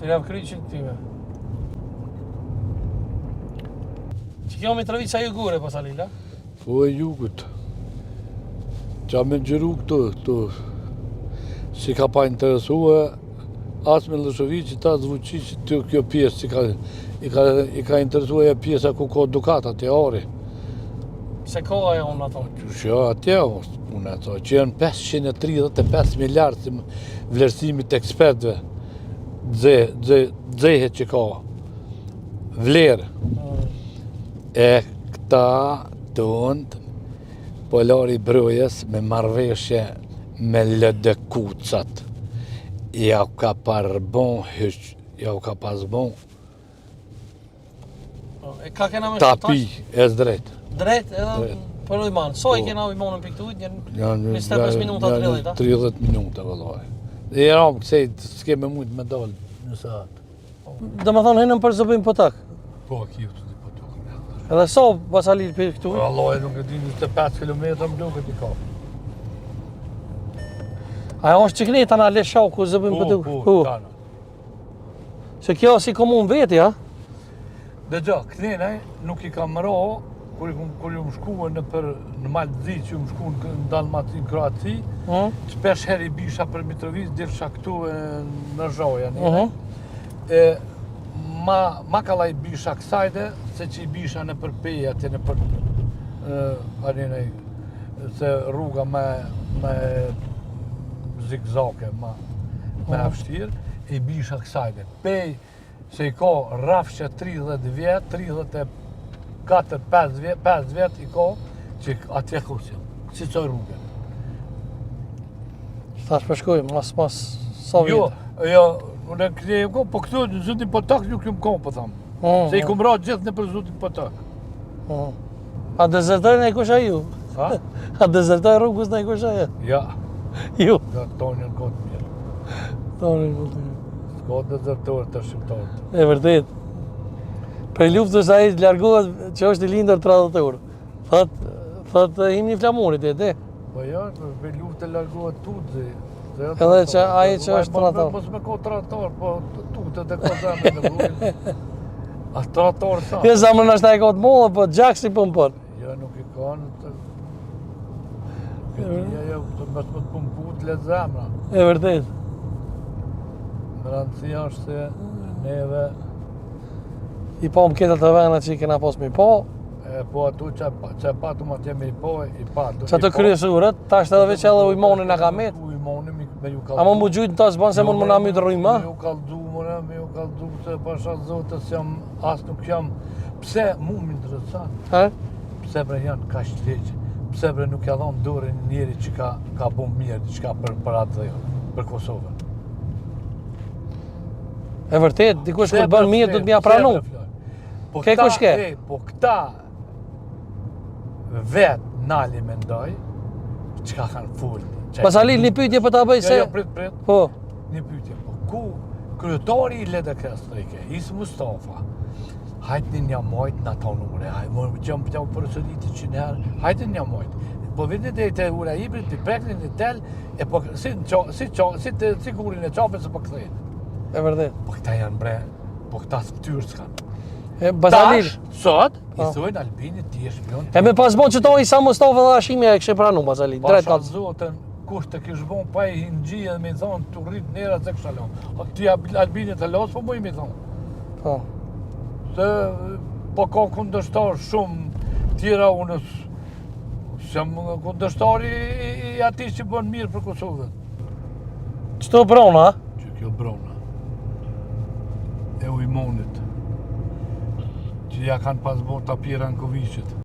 Të javë kryqin tyve. Që kjo Mitrovica jugure, Pasalila? Po e jugut. Qa me gjëru këtu. Si ka pa interesua, as me Lëshovici, ta zvuqi që kjo pjesë i ka interesua e pjesa ku ka dukata, te ari. Se koha e unë ato? Që atje unë ato, që janë 535 miliard si vlerësimit të ekspertve. Dzehet që ka vlerë. E këta tonë Polari Brojes me marrëveshje me LDK-cat. Ja ka përbon ja ka pasbon E ka kena me tapi e drejt. Drejt edhe për ujmanë. So i kena ujmonën për këtu, janë 25 minuta 30, a? 30 minuta, vëllaj. E ramë kësej, s'ke me mujtë me dalë në saat. Dhe më thonë hinëm për zëbim për tak. Po, kjo të di për tukën. Edhe so Pasalil për këtu? Vëllaj, nuk e di 25 km më duket i ka. Aja është që këneta na le shau ku zëbim për tukë? Po, kana. Se kjo si komun veti, a? Dhe gjo, kënene nuk i kam ra, kur ju më shkuë në Malëzi, që ju më shkuë në Dalmati, në Kroaci, shpesh heri bisha për Mitrovic, dilsha këtu në Zhoja. Ma kalaj bisha kësajde, se që i bisha në përpeja, të në për se rruga me zigzake, me avshtirë, i bisha kësajde. Pej, se i ka rafshe 30 vjet, 34-5 vjet i ka, që atje kusja, si qoj rrugë. Thash përshkojmë, mas sa vjetë? Jo, unë këtje e ko, po këtu në Zotin Potak nuk ju më ko, po thamë. Se i kumë ra gjithë në për Zotin Potak. A dezertojnë e kusha ju? A dezertojnë rrugës në e kusha ju? Ja. Ju? Ja, tonjën kotë mirë. Tonjën kotë mirë. S'ka dezertorë të shqiptarët. E vërtet. Prej luftës a i largohet që është i lindër tradhëtor. Thot him një flamurit e te. Po ja, prej luftë largohet tutëzi. Edhe që aji që është tradhëtor. Mos me ko tradhëtor, po tutët e ko zemën në vujnë. A tradhëtor sa? Jo zemën është a i ka të mollë, po gjak si pëmpër. Jo, nuk i ka në të... Jo, të mes më të pëmput le zemra. E vërtet. Në rëndësia është se neve... I po më ketët të vena që i kena pos me i po. Po atu që e patu ma tjeme i po, i patu. Që të kryesurët, ta është edhe veç edhe ujmonin në kamet. Ujmonin me ju kaldu. A më më gjujtë në ta zbanë se mund më na mytë rrujma? Me ju kaldu, me ju kaldu, se pasha zotës jam, as nuk jam... Pse mu më interesant? Pse bre janë ka shtleqë? Pse bre nuk ja dhonë dore njeri që ka bu mirë, që ka për atë dhe jo, për Kosovën? E vërtet, dikush kur bën mirë, du të mja pranu. Ke kush ke? Po këta vetë nali me ndoj, që ka kanë full. Pasalil, një pyetje për ta bëj se... Jo, prit. Po. Një pyetje, po ku kryetari i LDK-s të ike, Isë Mustafa, hajtë një mojtë në tonure, hajtë më gjëmë për përësëriti që njerë, hajtë një mojtë. Po vindit e të ura ibrit, të preknin një tel, e po si kurin e qape se po këthejnë. E vërdet. Po këta janë bre, po këta së pëtyrë s'kanë. Basalil. Sot, i thujnë Albinit ti e shpion. E me pas bon që to Isa Mustafa dhe Hashimi e kështë pranu, Basalil. Pasha zotën, kush të kish bon, pa i hingji edhe me thonë, të rritë nera të këshalon. Ti Albinit e los, po mu i me thonë. Po. Se, po ka kundështar shumë tjera unës, që kundështari i ati që bën mirë për Kosovën. Qëto brona? Që kjo brona. E ujmonit. Që ja kanë pas bo tapira në Kovishit.